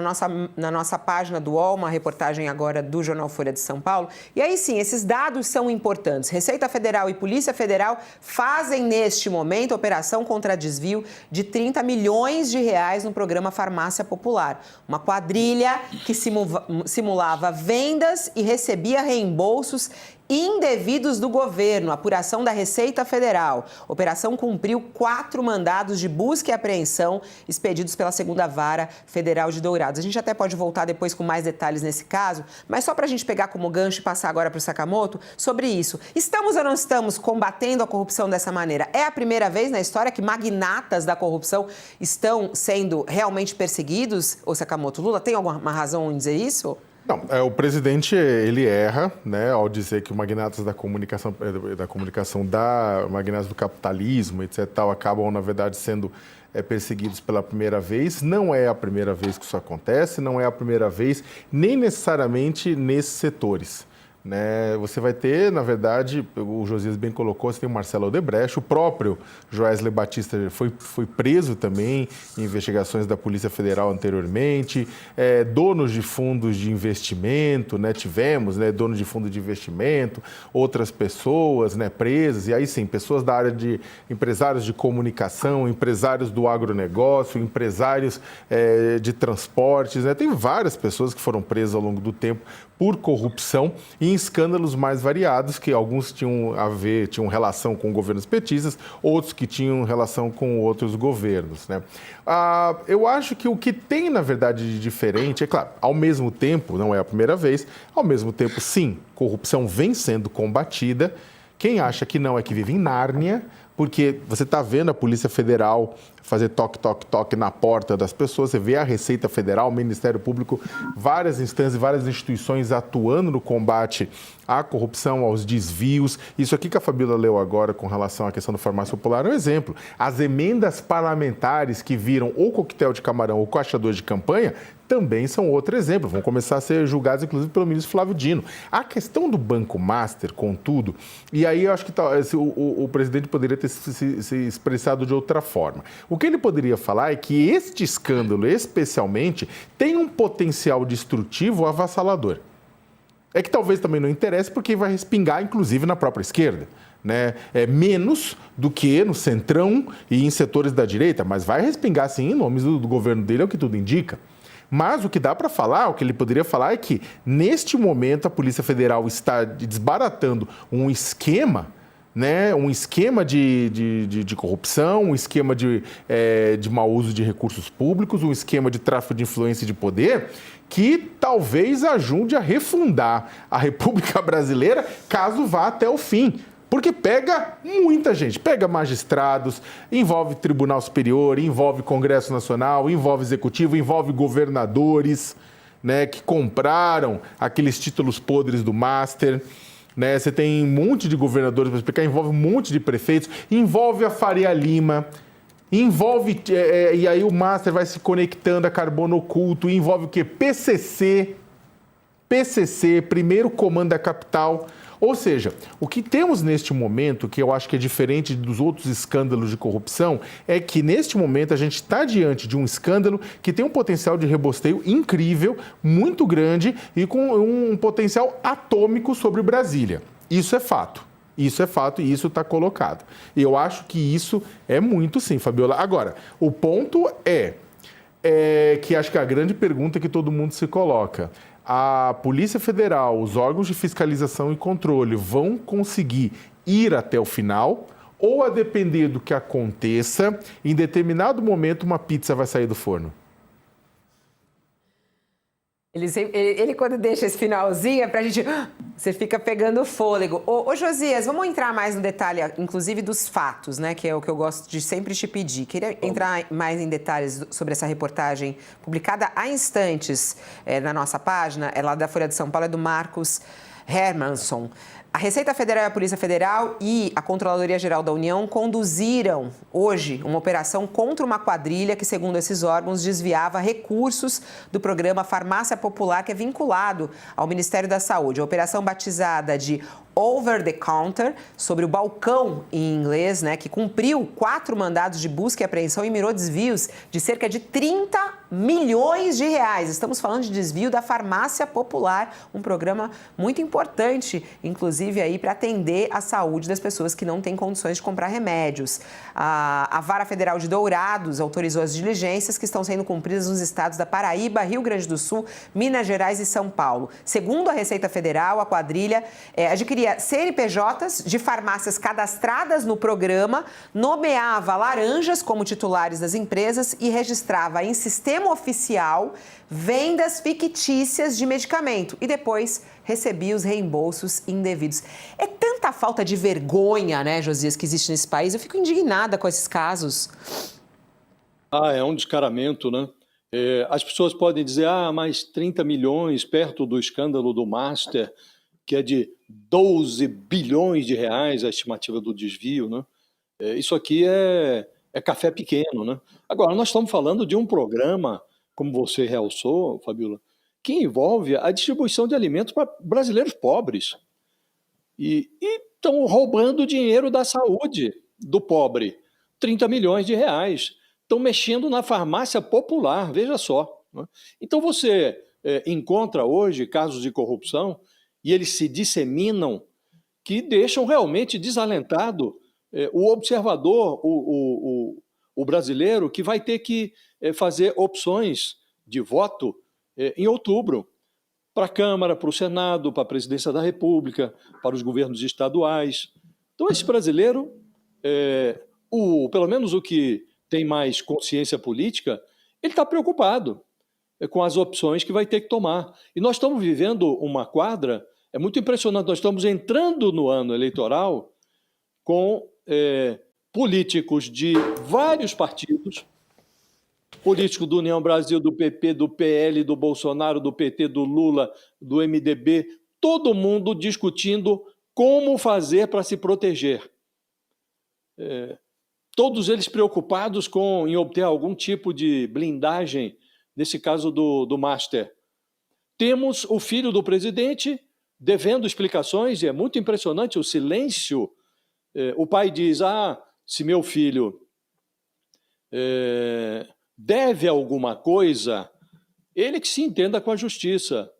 na nossa página do UOL, uma reportagem agora do Jornal Folha de São Paulo. E aí sim, esses dados são importantes. Receita Federal e Polícia Federal fazem neste momento operação contra desvio de 30 milhões de reais no programa Farmácia Popular. Uma quadrilha que simulava vendas e recebia reembolsos indevidos do governo, apuração da Receita Federal. A operação cumpriu 4 mandados de busca e apreensão expedidos pela 2ª Vara Federal de Dourados. A gente até pode voltar depois com mais detalhes nesse caso, mas só para a gente pegar como gancho e passar agora para o Sakamoto sobre isso. Estamos ou não estamos combatendo a corrupção dessa maneira? É a primeira vez na história que magnatas da corrupção estão sendo realmente perseguidos, ô Sakamoto? Lula tem alguma razão em dizer isso? Não, o presidente, ele erra, né, ao dizer que os magnatas da comunicação, magnatas do capitalismo, etc., acabam, na verdade, sendo perseguidos pela primeira vez. Não é a primeira vez que isso acontece, não é a primeira vez, nem necessariamente nesses setores. Né? Você vai ter, na verdade, o Josias bem colocou, você tem o Marcelo Odebrecht, o próprio Joesley Batista foi preso também em investigações da Polícia Federal anteriormente, donos de fundos de investimento, né? Tivemos, né, donos de fundo de investimento, outras pessoas, né, presas, e aí sim, pessoas da área de empresários de comunicação, empresários do agronegócio, empresários de transportes, né? Tem várias pessoas que foram presas ao longo do tempo por corrupção e em escândalos mais variados, que alguns tinham relação com governos petistas, outros que tinham relação com outros governos, né? Eu acho que o que tem, na verdade, de diferente, é claro, ao mesmo tempo, não é a primeira vez, ao mesmo tempo, sim, corrupção vem sendo combatida. Quem acha que não é que vive em Nárnia, porque você está vendo a Polícia Federal fazer toque, toque, toque na porta das pessoas, você vê a Receita Federal, o Ministério Público, várias instâncias, várias instituições atuando no combate à corrupção, aos desvios. Isso aqui que a Fabíola leu agora com relação à questão do Farmácia Popular é um exemplo. As emendas parlamentares que viram ou coquetel de camarão ou coachador de campanha também são outro exemplo. Vão começar a ser julgados, inclusive, pelo ministro Flávio Dino. A questão do Banco Master, contudo, e aí eu acho que o presidente poderia ter se expressado de outra forma. O que ele poderia falar é que este escândalo, especialmente, tem um potencial destrutivo avassalador. É que talvez também não interesse, porque vai respingar, inclusive, na própria esquerda. Né? Menos do que no centrão e em setores da direita, mas vai respingar, sim, em nome do governo dele, é o que tudo indica. Mas o que dá para falar, o que ele poderia falar é que, neste momento, a Polícia Federal está desbaratando um esquema, né, um esquema de corrupção, um esquema de mau uso de recursos públicos, um esquema de tráfico de influência e de poder, que talvez ajude a refundar a República Brasileira, caso vá até o fim. Porque pega muita gente, pega magistrados, envolve Tribunal Superior, envolve Congresso Nacional, envolve Executivo, envolve governadores, né, que compraram aqueles títulos podres do Master. Né? Você tem um monte de governadores para explicar, envolve um monte de prefeitos, envolve a Faria Lima, envolve, e aí o Master vai se conectando a carbono oculto, envolve o quê? PCC, Primeiro Comando da Capital. Ou seja, o que temos neste momento, que eu acho que é diferente dos outros escândalos de corrupção, é que neste momento a gente está diante de um escândalo que tem um potencial de rebosteio incrível, muito grande e com um potencial atômico sobre Brasília. Isso é fato. Isso é fato e isso está colocado. E eu acho que isso é muito sim, Fabíola. Agora, o ponto é que acho que é a grande pergunta que todo mundo se coloca. A Polícia Federal, os órgãos de fiscalização e controle vão conseguir ir até o final ou, a depender do que aconteça, em determinado momento uma pizza vai sair do forno? Ele quando deixa esse finalzinho, é pra gente... Você fica pegando fôlego. Ô Josias, vamos entrar mais no detalhe, inclusive dos fatos, né? Que é o que eu gosto de sempre te pedir. Queria entrar mais em detalhes sobre essa reportagem publicada há instantes na nossa página. É lá da Folha de São Paulo, é do Marcos Hermansson. A Receita Federal e a Polícia Federal e a Controladoria Geral da União conduziram hoje uma operação contra uma quadrilha que, segundo esses órgãos, desviava recursos do programa Farmácia Popular, que é vinculado ao Ministério da Saúde. A operação batizada de Over the Counter, sobre o balcão em inglês, que cumpriu 4 mandados de busca e apreensão e mirou desvios de cerca de 30 milhões de reais. Estamos falando de desvio da Farmácia Popular, um programa muito importante, inclusive aí para atender a saúde das pessoas que não têm condições de comprar remédios. A Vara Federal de Dourados autorizou as diligências que estão sendo cumpridas nos estados da Paraíba, Rio Grande do Sul, Minas Gerais e São Paulo. Segundo a Receita Federal, a quadrilha adquiria CNPJs de farmácias cadastradas no programa, nomeava laranjas como titulares das empresas e registrava em sistema oficial vendas fictícias de medicamento e depois recebia os reembolsos indevidos. É tanta falta de vergonha, Josias, que existe nesse país. Eu fico indignada com esses casos. É um descaramento, né? As pessoas podem dizer, mas 30 milhões perto do escândalo do Master, que é de 12 bilhões de reais a estimativa do desvio, né? Isso aqui é café pequeno, né? Agora, nós estamos falando de um programa, como você realçou, Fabiola, que envolve a distribuição de alimentos para brasileiros pobres. E estão roubando dinheiro da saúde do pobre, 30 milhões de reais. Estão mexendo na farmácia popular, veja só, né? Então você encontra hoje casos de corrupção e eles se disseminam que deixam realmente desalentado o observador, o brasileiro, que vai ter que fazer opções de voto em outubro, para a Câmara, para o Senado, para a Presidência da República, para os governos estaduais. Então, esse brasileiro, pelo menos o que tem mais consciência política, ele está preocupado com as opções que vai ter que tomar. E nós estamos vivendo uma quadra, é muito impressionante, nós estamos entrando no ano eleitoral com políticos de vários partidos, político do União Brasil, do PP, do PL, do Bolsonaro, do PT, do Lula, do MDB, todo mundo discutindo como fazer para se proteger. Todos eles preocupados em obter algum tipo de blindagem, nesse caso do Master. Temos o filho do presidente devendo explicações, e é muito impressionante o silêncio. O pai diz, se meu filho deve alguma coisa, ele que se entenda com a justiça,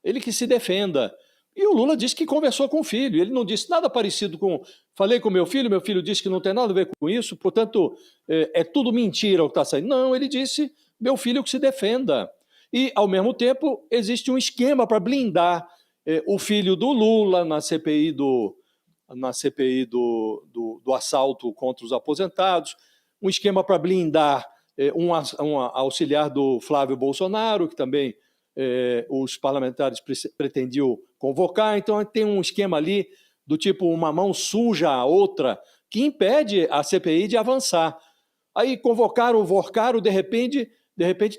ele que se defenda. E o Lula disse que conversou com o filho, ele não disse nada parecido com falei com meu filho disse que não tem nada a ver com isso, portanto, é tudo mentira o que está saindo. Não, ele disse, meu filho que se defenda. E, ao mesmo tempo, existe um esquema para blindar o filho do Lula na CPI do assalto contra os aposentados, um esquema para blindar um auxiliar do Flávio Bolsonaro, que também os parlamentares pretendiam convocar. Então, tem um esquema ali do tipo uma mão suja a outra, que impede a CPI de avançar. Aí convocaram o Vorcaro, de repente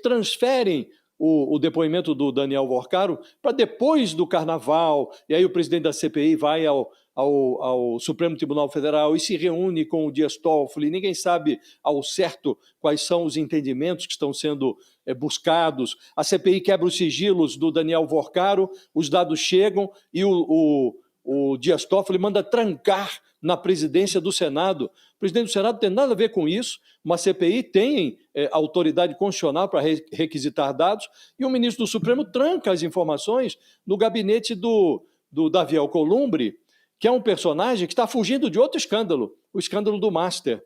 transferem o depoimento do Daniel Vorcaro para depois do Carnaval, e aí o presidente da CPI vai ao Supremo Tribunal Federal e se reúne com o Dias Toffoli, ninguém sabe ao certo quais são os entendimentos que estão sendo buscados. A CPI quebra os sigilos do Daniel Vorcaro, os dados chegam e o Dias Toffoli manda trancar na presidência do Senado. O presidente do Senado não tem nada a ver com isso, uma CPI tem autoridade constitucional para requisitar dados, e o ministro do Supremo tranca as informações no gabinete do Davi Alcolumbre, que é um personagem que está fugindo de outro escândalo, o escândalo do Master.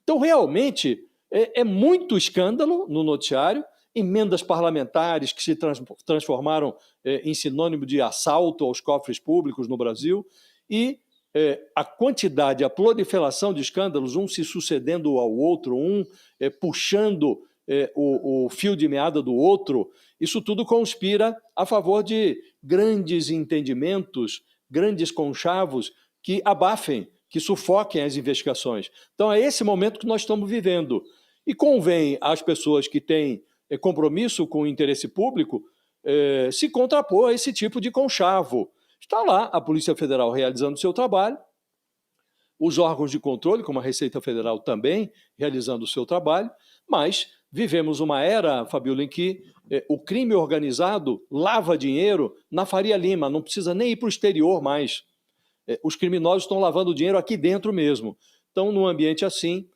Então, realmente, é muito escândalo no noticiário, emendas parlamentares que se transformaram em sinônimo de assalto aos cofres públicos no Brasil, e a quantidade, a proliferação de escândalos, um se sucedendo ao outro, puxando o fio de meada do outro, isso tudo conspira a favor de grandes entendimentos, grandes conchavos que abafem, que sufoquem as investigações. Então é esse momento que nós estamos vivendo. E convém às pessoas que têm compromisso com o interesse público se contrapor a esse tipo de conchavo. Está lá a Polícia Federal realizando o seu trabalho, os órgãos de controle, como a Receita Federal também, realizando o seu trabalho, mas vivemos uma era, Fabiola, em que o crime organizado lava dinheiro na Faria Lima, não precisa nem ir para o exterior mais. Os criminosos estão lavando dinheiro aqui dentro mesmo. Então, num ambiente assim,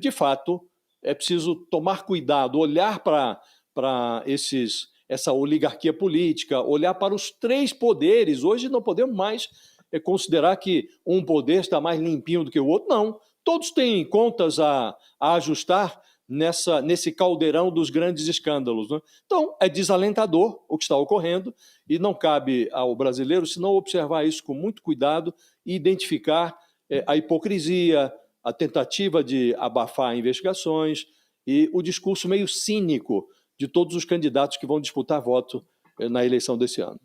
de fato, é preciso tomar cuidado, olhar para essa oligarquia política, olhar para os três poderes. Hoje não podemos mais considerar que um poder está mais limpinho do que o outro. Não, todos têm contas a ajustar nesse caldeirão dos grandes escândalos, né? Então, é desalentador o que está ocorrendo e não cabe ao brasileiro senão observar isso com muito cuidado e identificar a hipocrisia, a tentativa de abafar investigações e o discurso meio cínico de todos os candidatos que vão disputar voto na eleição desse ano.